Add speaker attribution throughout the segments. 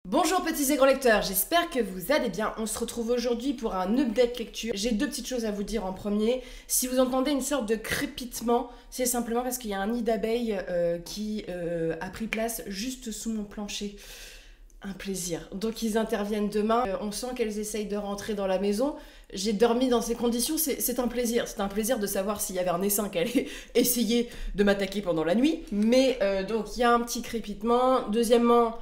Speaker 1: Bonjour petits et grands lecteurs, j'espère que vous allez bien. On se retrouve aujourd'hui pour un update lecture. J'ai deux petites choses à vous dire en premier. Si vous entendez une sorte de crépitement, c'est simplement parce qu'il y a un nid d'abeilles qui a pris place juste sous mon plancher. Un plaisir. Donc ils interviennent demain. On sent qu'elles essayent de rentrer dans la maison. J'ai dormi dans ces conditions, c'est un plaisir. C'est un plaisir de savoir s'il y avait un essaim qui allait essayer de m'attaquer pendant la nuit. Mais donc il y a un petit crépitement. Deuxièmement,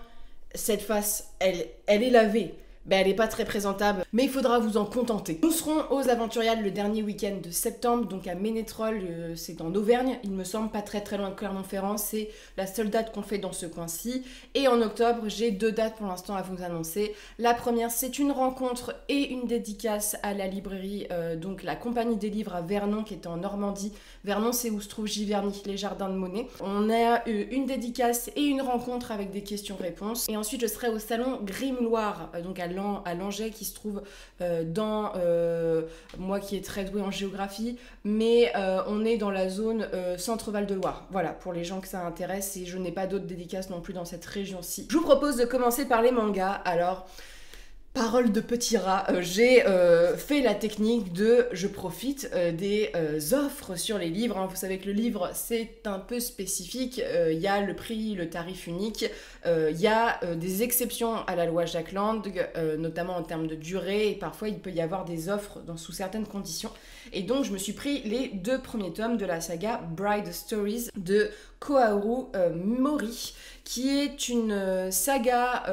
Speaker 1: cette face, elle est lavée. Ben, elle n'est pas très présentable, mais il faudra vous en contenter. Nous serons aux Aventuriales le dernier week-end de septembre, donc à Ménétrol, c'est en Auvergne, il me semble, pas très très loin de Clermont-Ferrand, c'est la seule date qu'on fait dans ce coin-ci. Et en octobre, j'ai deux dates pour l'instant à vous annoncer. La première, c'est une rencontre et une dédicace à la librairie, donc la Compagnie des Livres à Vernon, qui est en Normandie. Vernon, c'est où se trouve Giverny, les jardins de Monet. On a une dédicace et une rencontre avec des questions-réponses. Et ensuite, je serai au salon Grimoire, donc à Langeais, qui se trouve dans moi qui est très douée en géographie, mais on est dans la zone Centre-Val de Loire. Voilà, pour les gens que ça intéresse, et je n'ai pas d'autres dédicaces non plus dans cette région-ci. Je vous propose de commencer par les mangas. Alors, parole de petit rat, j'ai fait la technique de je profite des offres sur les livres. Hein. Vous savez que le livre c'est un peu spécifique, il y a le prix, le tarif unique, il y a des exceptions à la loi Jack Lang, notamment en termes de durée, et parfois il peut y avoir des offres sous certaines conditions. Et donc je me suis pris les deux premiers tomes de la saga Bride Stories de Koharu Mori, qui est une saga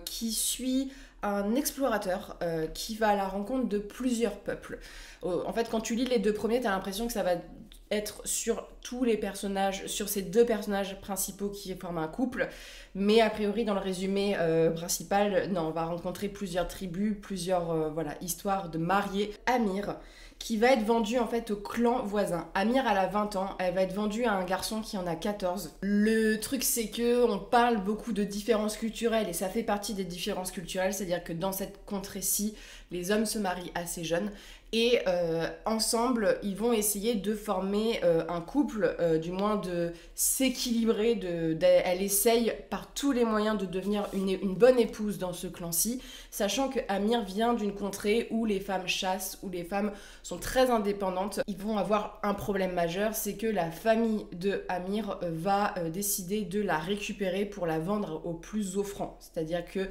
Speaker 1: qui suit un explorateur qui va à la rencontre de plusieurs peuples. En fait, quand tu lis les deux premiers, t'as l'impression que ça va être sur tous les personnages, sur ces deux personnages principaux qui forment un couple, mais a priori dans le résumé principal, non, on va rencontrer plusieurs tribus, plusieurs histoires de mariés. Amir, qui va être vendue en fait au clan voisin. Amir, elle a 20 ans, elle va être vendue à un garçon qui en a 14. Le truc c'est que on parle beaucoup de différences culturelles et ça fait partie des différences culturelles, c'est-à-dire que dans cette contrée-ci, les hommes se marient assez jeunes et ensemble, ils vont essayer de former un couple, du moins de s'équilibrer, elle essaye par tous les moyens de devenir une bonne épouse dans ce clan-ci, sachant que Amir vient d'une contrée où les femmes chassent, où les femmes sont très indépendantes. Ils vont avoir un problème majeur, c'est que la famille de Amir va décider de la récupérer pour la vendre au plus offrant. C'est-à-dire que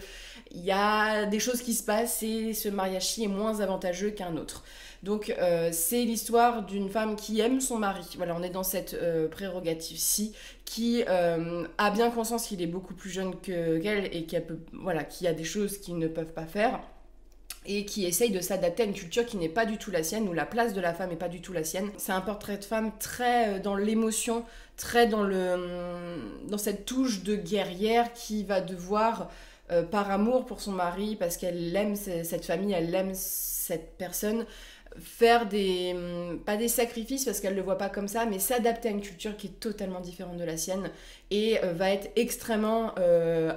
Speaker 1: il y a des choses qui se passent et ce mariage-ci est moins avantageux qu'un autre. Donc c'est l'histoire d'une femme qui aime son mari. Voilà, on est dans cette prérogative-ci, qui a bien conscience qu'il est beaucoup plus jeune qu'elle et qui a des choses qu'ils ne peuvent pas faire, et qui essaye de s'adapter à une culture qui n'est pas du tout la sienne, où la place de la femme n'est pas du tout la sienne. C'est un portrait de femme très dans l'émotion, très dans cette touche de guerrière qui va devoir, par amour pour son mari, parce qu'elle aime cette famille, elle aime cette personne, faire pas des sacrifices parce qu'elle le voit pas comme ça, mais s'adapter à une culture qui est totalement différente de la sienne, et va être extrêmement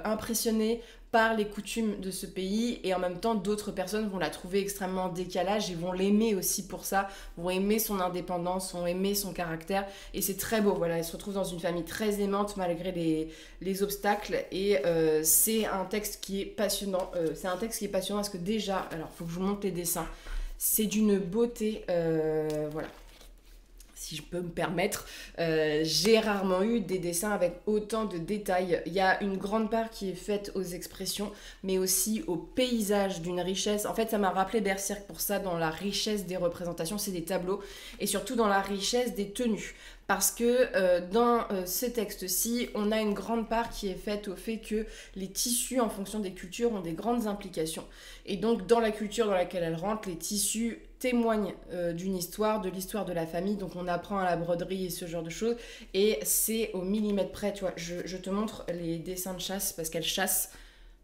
Speaker 1: impressionnée par les coutumes de ce pays, et en même temps d'autres personnes vont la trouver extrêmement en décalage et vont l'aimer aussi pour ça, vont aimer son indépendance, vont aimer son caractère, et c'est très beau. Voilà, elle se retrouve dans une famille très aimante malgré les obstacles, et c'est un texte qui est passionnant. C'est un texte qui est passionnant parce que déjà, alors faut que je vous montre les dessins, c'est d'une beauté, voilà. Si je peux me permettre, j'ai rarement eu des dessins avec autant de détails. Il y a une grande part qui est faite aux expressions, mais aussi au paysage, d'une richesse. En fait, ça m'a rappelé Berserk pour ça, dans la richesse des représentations, c'est des tableaux, et surtout dans la richesse des tenues. Parce que dans ce texte-ci, on a une grande part qui est faite au fait que les tissus, en fonction des cultures, ont des grandes implications. Et donc, dans la culture dans laquelle elle rentre, les tissus témoignent d'une histoire, de l'histoire de la famille. Donc, on apprend à la broderie et ce genre de choses. Et c'est au millimètre près, tu vois. Je te montre les dessins de chasse, parce qu'elle chasse.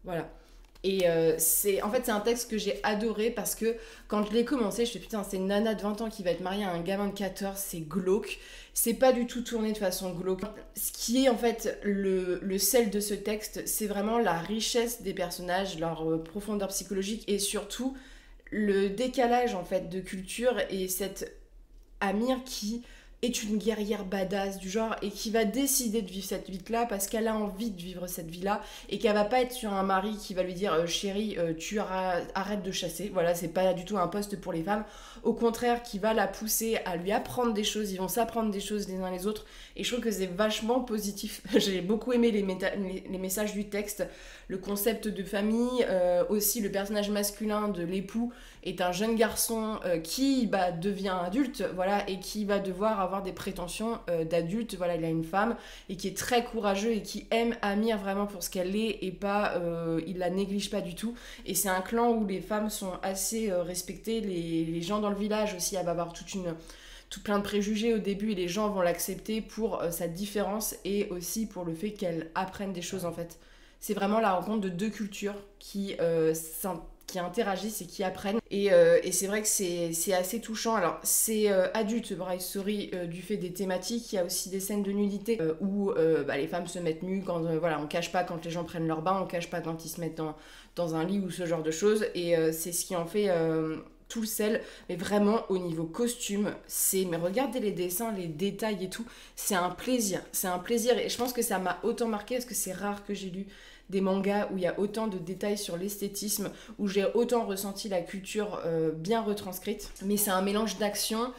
Speaker 1: Voilà. Et c'est un texte que j'ai adoré, parce que quand je l'ai commencé, je me suis dit putain, c'est une nana de 20 ans qui va être mariée à un gamin de 14, c'est glauque. C'est pas du tout tourné de façon glauque. Ce qui est en fait le sel de ce texte, c'est vraiment la richesse des personnages, leur profondeur psychologique, et surtout le décalage en fait de culture, et cette Amir qui est une guerrière badass du genre et qui va décider de vivre cette vie-là parce qu'elle a envie de vivre cette vie-là et qu'elle va pas être sur un mari qui va lui dire chérie, arrête de chasser. Voilà, c'est pas du tout un poste pour les femmes. Au contraire, qui va la pousser à lui apprendre des choses. Ils vont s'apprendre des choses les uns les autres et je trouve que c'est vachement positif. J'ai beaucoup aimé les messages du texte, le concept de famille, aussi le personnage masculin de l'époux est un jeune garçon qui devient adulte, voilà, et qui va devoir avoir des prétentions d'adulte. Voilà, il a une femme et qui est très courageux et qui aime Amir vraiment pour ce qu'elle est et pas, il la néglige pas du tout. Et c'est un clan où les femmes sont assez respectées, les gens dans le village aussi, elle va avoir tout plein de préjugés au début et les gens vont l'accepter pour sa différence et aussi pour le fait qu'elle apprenne des choses en fait. C'est vraiment la rencontre de deux cultures qui interagissent et qui apprennent. Et c'est vrai que c'est assez touchant. Alors, c'est adulte, Bride Story, du fait des thématiques. Il y a aussi des scènes de nudité où les femmes se mettent nues quand on cache pas quand les gens prennent leur bain, on cache pas quand ils se mettent dans un lit ou ce genre de choses. Et c'est ce qui en fait tout le sel. Mais vraiment, au niveau costume, mais regardez les dessins, les détails et tout, c'est un plaisir. C'est un plaisir. Et je pense que ça m'a autant marqué parce que c'est rare que j'ai lu des mangas où il y a autant de détails sur l'esthétisme, où j'ai autant ressenti la culture bien retranscrite. Mais c'est un mélange d'action,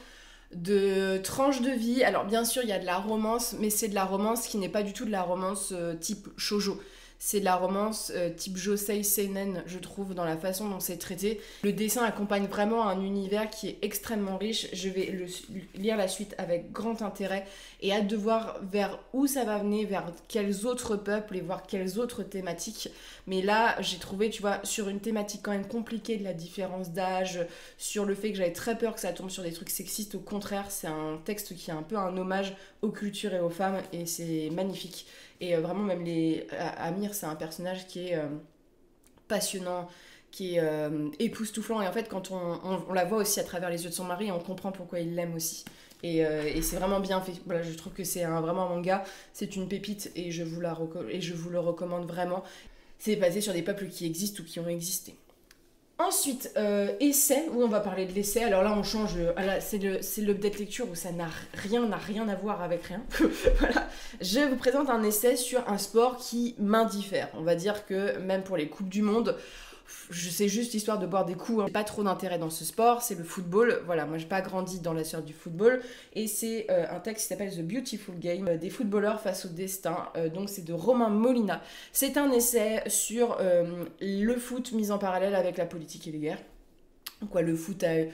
Speaker 1: de tranches de vie. Alors bien sûr, il y a de la romance, mais c'est de la romance qui n'est pas du tout de la romance type shoujo. C'est de la romance type Josei Seinen, je trouve, dans la façon dont c'est traité. Le dessin accompagne vraiment un univers qui est extrêmement riche. Je vais lire la suite avec grand intérêt et hâte de voir vers où ça va mener, vers quels autres peuples et voir quelles autres thématiques. Mais là, j'ai trouvé, tu vois, sur une thématique quand même compliquée de la différence d'âge, sur le fait que j'avais très peur que ça tombe sur des trucs sexistes. Au contraire, c'est un texte qui est un peu un hommage aux cultures et aux femmes et c'est magnifique. Et vraiment, même Amir, c'est un personnage qui est passionnant, qui est époustouflant. Et en fait, quand on la voit aussi à travers les yeux de son mari, on comprend pourquoi il l'aime aussi. Et c'est vraiment bien fait. Voilà, je trouve que c'est vraiment un manga. C'est une pépite et je vous le recommande vraiment. C'est basé sur des peuples qui existent ou qui ont existé. Ensuite, essai, où on va parler de l'essai. Alors là, on change. C'est l'update lecture où ça n'a rien à voir avec rien. Voilà. Je vous présente un essai sur un sport qui m'indiffère. On va dire que même pour les Coupes du Monde, c'est juste histoire de boire des coups. J'ai pas trop d'intérêt dans ce sport, c'est le football. Voilà, moi j'ai pas grandi dans la sphère du football. Et c'est un texte qui s'appelle The Beautiful Game, des footballeurs face au destin. Donc c'est de Romain Molina. C'est un essai sur le foot mis en parallèle avec la politique et les guerres. Quoi, le foot a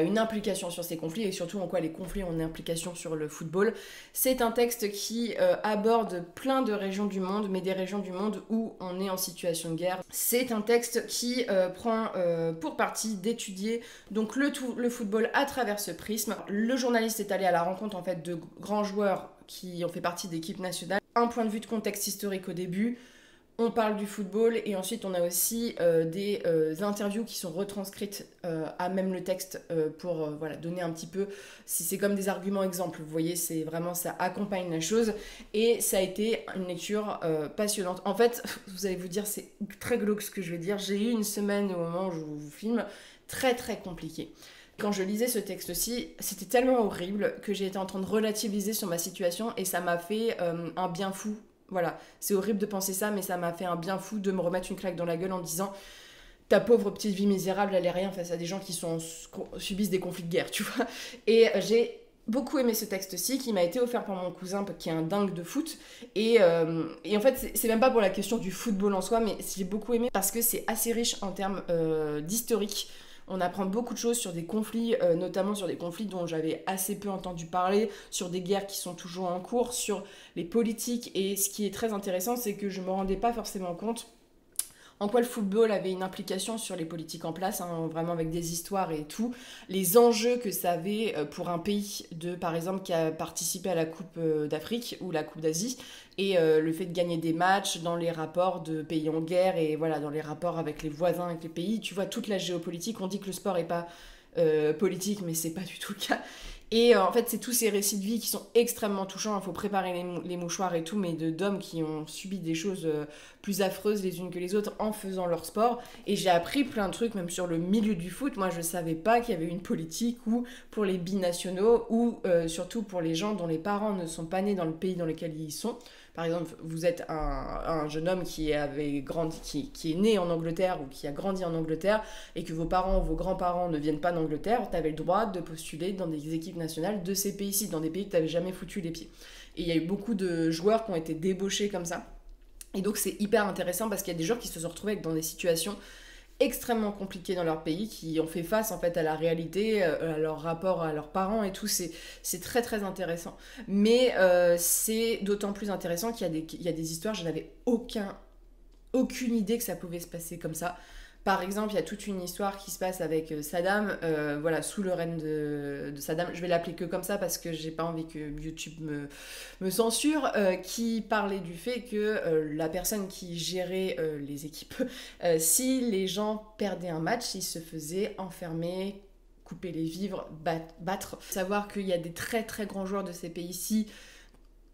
Speaker 1: une implication sur ces conflits et surtout en quoi les conflits ont une implication sur le football. C'est un texte qui aborde plein de régions du monde, mais des régions du monde où on est en situation de guerre. C'est un texte qui prend pour partie d'étudier donc le football à travers ce prisme. Le journaliste est allé à la rencontre en fait de grands joueurs qui ont fait partie d'équipes nationales. Un point de vue de contexte historique au début. On parle du football et ensuite on a aussi des interviews qui sont retranscrites à même le texte pour donner un petit peu, c'est comme des arguments exemples, vous voyez, c'est vraiment ça accompagne la chose et ça a été une lecture passionnante. En fait, vous allez vous dire, c'est très glauque ce que je vais dire, j'ai eu une semaine au moment où je vous filme très très compliquée. Quand je lisais ce texte-ci, c'était tellement horrible que j'ai été en train de relativiser sur ma situation et ça m'a fait un bien fou. Voilà, c'est horrible de penser ça, mais ça m'a fait un bien fou de me remettre une claque dans la gueule en disant ta pauvre petite vie misérable, elle est rien face à des gens qui subissent des conflits de guerre, tu vois. Et j'ai beaucoup aimé ce texte-ci qui m'a été offert par mon cousin qui est un dingue de foot. Et en fait, c'est même pas pour la question du football en soi, mais j'ai beaucoup aimé parce que c'est assez riche en termes d'historique. On apprend beaucoup de choses sur des conflits, notamment sur des conflits dont j'avais assez peu entendu parler, sur des guerres qui sont toujours en cours, sur les politiques. Et ce qui est très intéressant, c'est que je me rendais pas forcément compte en quoi le football avait une implication sur les politiques en place, hein, vraiment avec des histoires et tout, les enjeux que ça avait pour un pays, par exemple, qui a participé à la Coupe d'Afrique ou la Coupe d'Asie, et le fait de gagner des matchs dans les rapports de pays en guerre, et voilà, dans les rapports avec les voisins, avec les pays, tu vois, toute la géopolitique, on dit que le sport est pas politique, mais c'est pas du tout le cas. Et en fait, c'est tous ces récits de vie qui sont extrêmement touchants. Il faut préparer les mouchoirs et tout, mais d'hommes qui ont subi des choses plus affreuses les unes que les autres en faisant leur sport. Et j'ai appris plein de trucs, même sur le milieu du foot. Moi, je savais pas qu'il y avait une politique où, pour les binationaux, ou surtout pour les gens dont les parents ne sont pas nés dans le pays dans lequel ils sont. Par exemple, vous êtes un jeune homme qui est né en Angleterre ou qui a grandi en Angleterre et que vos parents ou vos grands-parents ne viennent pas d'Angleterre, tu avais le droit de postuler dans des équipes nationales de ces pays-ci, dans des pays que tu n'avais jamais foutu les pieds. Et il y a eu beaucoup de joueurs qui ont été débauchés comme ça. Et donc c'est hyper intéressant parce qu'il y a des joueurs qui se sont retrouvés dans des situations extrêmement compliquées dans leur pays, qui ont fait face en fait à la réalité, à leur rapport à leurs parents et tout. C'est très très intéressant. Mais c'est d'autant plus intéressant qu'il y a des histoires, je n'avais aucune idée que ça pouvait se passer comme ça. Par exemple, il y a toute une histoire qui se passe avec Saddam, voilà, sous le règne de Saddam. Je vais l'appeler que comme ça parce que j'ai pas envie que YouTube me censure, qui parlait du fait que la personne qui gérait les équipes, si les gens perdaient un match, ils se faisaient enfermer, couper les vivres, battre. Savoir qu'il y a des très très grands joueurs de ces pays-ci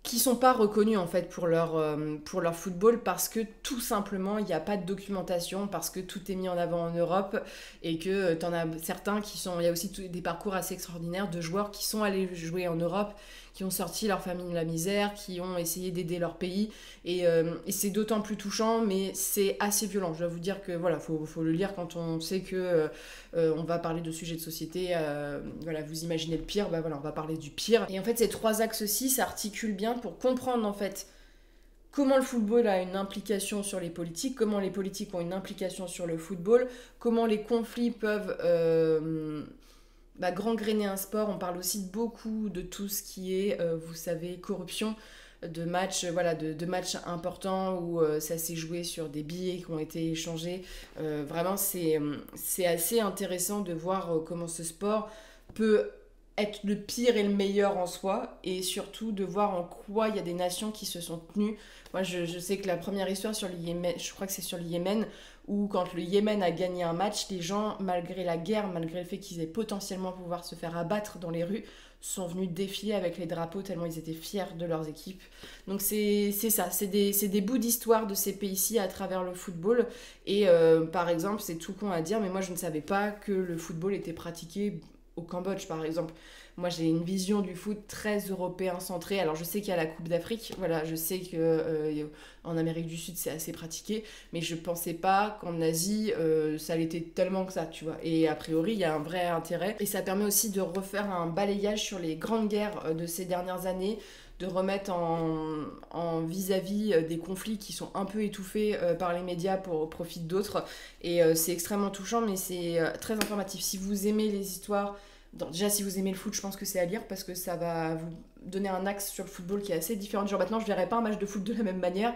Speaker 1: qui sont pas reconnus en fait pour leur football parce que tout simplement il n'y a pas de documentation, parce que tout est mis en avant en Europe et que t'en as certains qui sont... Il y a aussi des parcours assez extraordinaires de joueurs qui sont allés jouer en Europe, qui ont sorti leur famille de la misère, qui ont essayé d'aider leur pays et c'est d'autant plus touchant, mais c'est assez violent. Je dois vous dire que voilà, faut le lire quand on sait que on va parler de sujets de société, voilà, vous imaginez le pire, bah voilà, on va parler du pire. Et en fait ces trois axes-ci s'articulent bien pour comprendre en fait comment le football a une implication sur les politiques, comment les politiques ont une implication sur le football, comment les conflits peuvent gangréner un sport. On parle aussi beaucoup de tout ce qui est, vous savez, corruption, de matchs, voilà, de matchs importants où ça s'est joué sur des billets qui ont été échangés. Vraiment, c'est assez intéressant de voir comment ce sport peut être le pire et le meilleur en soi, et surtout de voir en quoi il y a des nations qui se sont tenues. Moi je sais que la première histoire sur le Yémen, je crois que c'est sur le Yémen, où quand le Yémen a gagné un match, les gens, malgré la guerre, malgré le fait qu'ils aient potentiellement pouvoir se faire abattre dans les rues, sont venus défiler avec les drapeaux tellement ils étaient fiers de leurs équipes. Donc c'est ça, c'est des bouts d'histoire de ces pays-ci à travers le football. Et par exemple, c'est tout con à dire, mais moi je ne savais pas que le football était pratiqué au Cambodge par exemple. Moi j'ai une vision du foot très européen centrée. Alors je sais qu'il y a la Coupe d'Afrique, voilà, je sais que en Amérique du Sud c'est assez pratiqué, mais je pensais pas qu'en Asie ça l'était tellement que ça, tu vois. Et a priori il y a un vrai intérêt. Et ça permet aussi de refaire un balayage sur les grandes guerres de ces dernières années, de remettre en vis-à-vis des conflits qui sont un peu étouffés par les médias au profit d'autres. Et c'est extrêmement touchant, mais c'est très informatif. Si vous aimez les histoires, déjà si vous aimez le foot, je pense que c'est à lire parce que ça va vous donner un axe sur le football qui est assez différent. Genre maintenant, je ne verrai pas un match de foot de la même manière.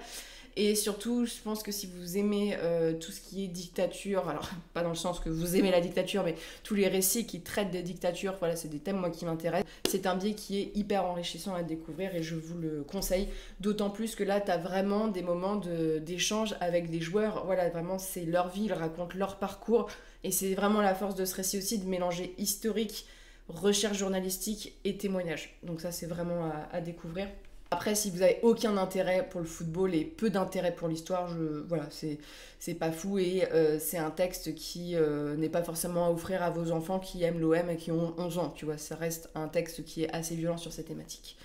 Speaker 1: Et surtout, je pense que si vous aimez tout ce qui est dictature, alors pas dans le sens que vous aimez la dictature, mais tous les récits qui traitent des dictatures, voilà, c'est des thèmes moi qui m'intéressent. C'est un biais qui est hyper enrichissant à découvrir et je vous le conseille. D'autant plus que là, t'as vraiment des moments d'échange avec des joueurs. Voilà, vraiment, c'est leur vie, ils racontent leur parcours. Et c'est vraiment la force de ce récit aussi, de mélanger historique, recherche journalistique et témoignage. Donc ça, c'est vraiment à découvrir. Après, si vous avez aucun intérêt pour le football et peu d'intérêt pour l'histoire, voilà, c'est pas fou et c'est un texte qui n'est pas forcément à offrir à vos enfants qui aiment l'OM et qui ont 11 ans, tu vois, ça reste un texte qui est assez violent sur ces thématiques.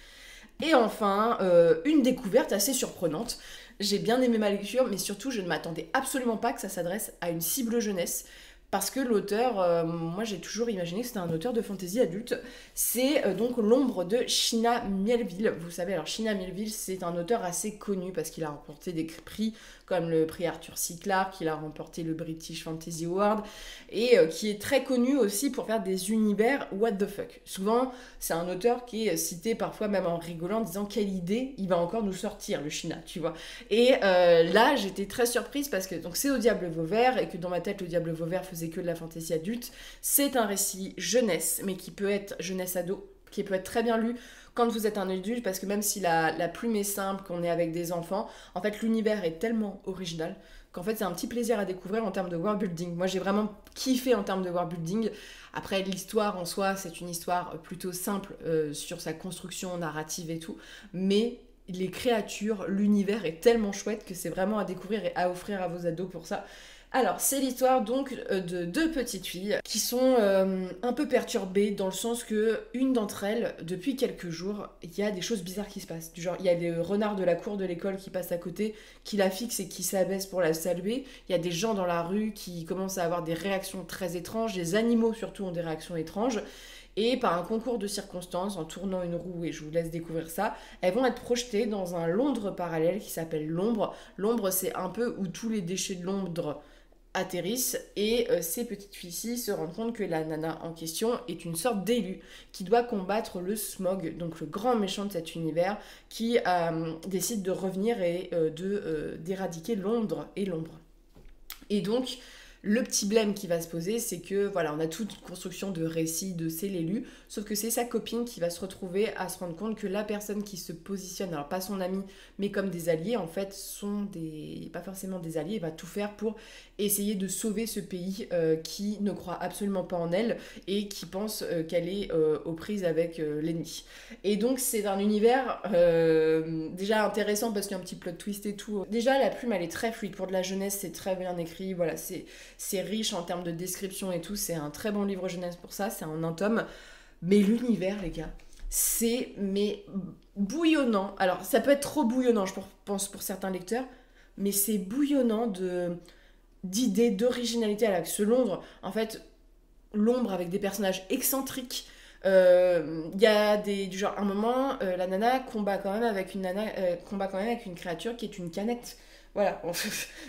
Speaker 1: Et enfin, une découverte assez surprenante. J'ai bien aimé ma lecture, mais surtout, je ne m'attendais absolument pas que ça s'adresse à une cible jeunesse. Parce que l'auteur, moi j'ai toujours imaginé que c'était un auteur de fantasy adulte. C'est donc L'ombre de China Miéville. Vous savez, alors China Miéville, c'est un auteur assez connu parce qu'il a remporté des prix comme le prix Arthur C. Clarke, il a remporté le British Fantasy Award, et qui est très connu aussi pour faire des univers what the fuck. Souvent, c'est un auteur qui est cité parfois même en rigolant, en disant quelle idée il va encore nous sortir, le China, tu vois. Et là, j'étais très surprise parce que donc c'est Au Diable Vauvert, et que dans ma tête, Le Diable Vauvert faisait que de la fantaisie adulte. C'est un récit jeunesse, mais qui peut être jeunesse ado, qui peut être très bien lu quand vous êtes un adulte, parce que même si la plume est simple, qu'on est avec des enfants, en fait l'univers est tellement original qu'en fait c'est un petit plaisir à découvrir en termes de world building. Moi j'ai vraiment kiffé en termes de world building. Après l'histoire en soi, c'est une histoire plutôt simple sur sa construction narrative et tout, mais les créatures, l'univers est tellement chouette que c'est vraiment à découvrir et à offrir à vos ados pour ça. Alors, c'est l'histoire donc de deux petites filles qui sont un peu perturbées dans le sens que une d'entre elles, depuis quelques jours, il y a des choses bizarres qui se passent. Du genre, il y a des renards de la cour de l'école qui passent à côté, qui la fixent et qui s'abaissent pour la saluer. Il y a des gens dans la rue qui commencent à avoir des réactions très étranges. Les animaux surtout ont des réactions étranges. Et par un concours de circonstances, en tournant une roue, et je vous laisse découvrir ça, elles vont être projetées dans un Londres parallèle qui s'appelle l'Ombre. L'Ombre, c'est un peu où tous les déchets de Londres atterrissent et ces petites filles-ci se rendent compte que la nana en question est une sorte d'élu qui doit combattre le smog, donc le grand méchant de cet univers qui décide de revenir et d'éradiquer Londres et l'ombre. Et donc le petit blême qui va se poser, c'est que voilà, on a toute une construction de récit de c'est l'élu, sauf que c'est sa copine qui va se retrouver à se rendre compte que la personne qui se positionne, alors pas son ami, mais comme des alliés, en fait, sont pas forcément des alliés, il va tout faire pour essayer de sauver ce pays qui ne croit absolument pas en elle et qui pense qu'elle est aux prises avec l'ennemi. Et donc c'est un univers déjà intéressant parce qu'il y a un petit plot twist et tout. Déjà la plume elle est très fluide, pour de la jeunesse c'est très bien écrit, voilà, c'est riche en termes de description et tout, c'est un très bon livre jeunesse pour ça, c'est en un tome. Mais l'univers, les gars, c'est bouillonnant. Alors, ça peut être trop bouillonnant, je pense, pour certains lecteurs, mais c'est bouillonnant d'idées, d'originalité à l'axe Londres. En fait, l'ombre avec des personnages excentriques. Il y a du genre, un moment, la nana combat quand même avec une créature qui est une canette. Voilà,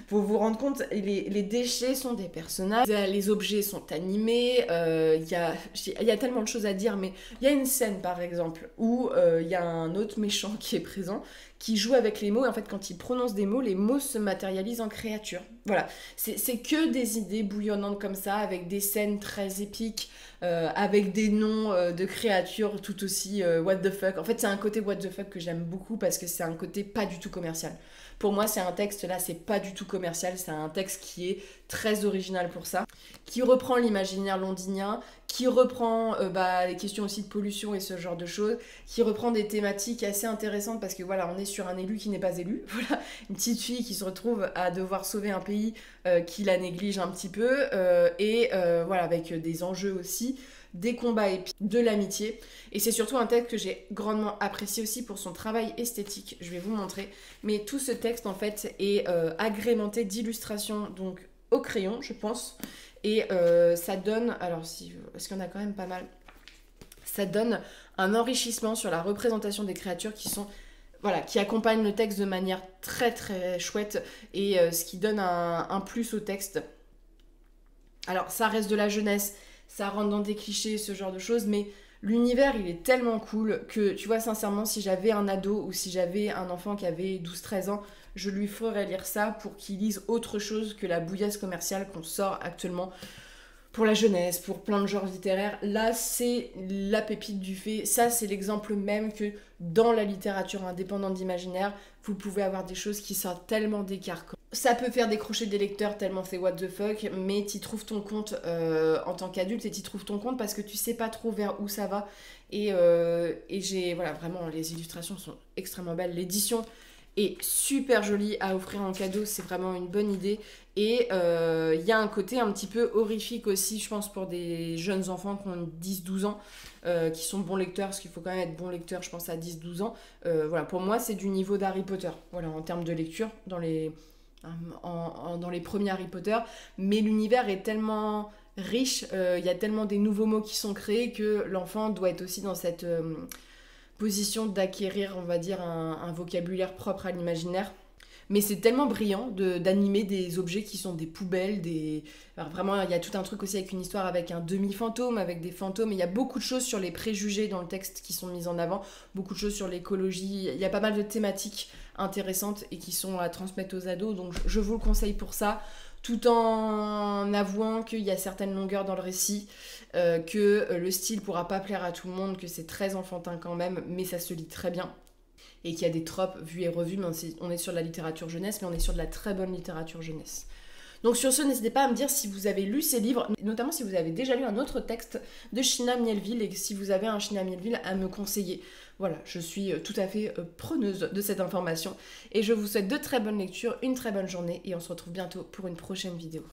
Speaker 1: faut vous rendre compte, les déchets sont des personnages, les objets sont animés, il y a tellement de choses à dire, mais il y a une scène par exemple où il y a un autre méchant qui est présent, qui joue avec les mots, et en fait quand il prononce des mots, les mots se matérialisent en créatures. Voilà, c'est que des idées bouillonnantes comme ça, avec des scènes très épiques, avec des noms de créatures tout aussi what the fuck. En fait c'est un côté what the fuck que j'aime beaucoup parce que c'est un côté pas du tout commercial. Pour moi, c'est un texte, là, c'est pas du tout commercial, c'est un texte qui est très original pour ça, qui reprend l'imaginaire londonien, qui reprend les questions aussi de pollution et ce genre de choses, qui reprend des thématiques assez intéressantes parce que voilà, on est sur un élu qui n'est pas élu, voilà, une petite fille qui se retrouve à devoir sauver un pays qui la néglige un petit peu, voilà, avec des enjeux aussi, des combats épiques, de l'amitié. Et c'est surtout un texte que j'ai grandement apprécié aussi pour son travail esthétique. Je vais vous montrer. Mais tout ce texte, en fait, est agrémenté d'illustrations, donc au crayon, je pense. Et ça donne... Alors, parce qu'il y en a quand même pas mal. Ça donne un enrichissement sur la représentation des créatures qui sont... Voilà, qui accompagnent le texte de manière très très chouette. Et ce qui donne un plus au texte. Alors, ça reste de la jeunesse. Ça rentre dans des clichés, ce genre de choses, mais l'univers, il est tellement cool que, tu vois, sincèrement, si j'avais un ado ou si j'avais un enfant qui avait 12-13 ans, je lui ferais lire ça pour qu'il lise autre chose que la bouillasse commerciale qu'on sort actuellement pour la jeunesse, pour plein de genres littéraires. Là, c'est la pépite du fait. Ça, c'est l'exemple même que dans la littérature indépendante d'imaginaire, vous pouvez avoir des choses qui sortent tellement des carcans. Ça peut faire décrocher des lecteurs tellement c'est what the fuck, mais t'y trouves ton compte en tant qu'adulte et t'y trouves ton compte parce que tu sais pas trop vers où ça va. Et j'ai, voilà, vraiment, les illustrations sont extrêmement belles. L'édition est super jolie à offrir en cadeau, c'est vraiment une bonne idée. Et il y a un côté un petit peu horrifique aussi, je pense, pour des jeunes enfants qui ont 10-12 ans, qui sont bons lecteurs, parce qu'il faut quand même être bon lecteur, je pense, à 10-12 ans. Voilà, pour moi, c'est du niveau d'Harry Potter, voilà, en termes de lecture, dans les premiers Harry Potter. Mais l'univers est tellement riche, il y a tellement des nouveaux mots qui sont créés que l'enfant doit être aussi dans cette position d'acquérir, on va dire, un vocabulaire propre à l'imaginaire. Mais c'est tellement brillant d'animer des objets qui sont des poubelles, Alors vraiment, il y a tout un truc aussi avec une histoire avec un demi-fantôme, avec des fantômes. Il y a beaucoup de choses sur les préjugés dans le texte qui sont mises en avant, beaucoup de choses sur l'écologie. Il y a pas mal de thématiques intéressantes et qui sont à transmettre aux ados. Donc je vous le conseille pour ça, tout en avouant qu'il y a certaines longueurs dans le récit, que le style pourra pas plaire à tout le monde, que c'est très enfantin quand même, mais ça se lit très bien. et qu'il y a des tropes vues et revues, mais on est sur de la littérature jeunesse, mais on est sur de la très bonne littérature jeunesse. Donc sur ce, n'hésitez pas à me dire si vous avez lu ces livres, notamment si vous avez déjà lu un autre texte de China Miéville et si vous avez un China Miéville à me conseiller. Voilà, je suis tout à fait preneuse de cette information et je vous souhaite de très bonnes lectures, une très bonne journée et on se retrouve bientôt pour une prochaine vidéo.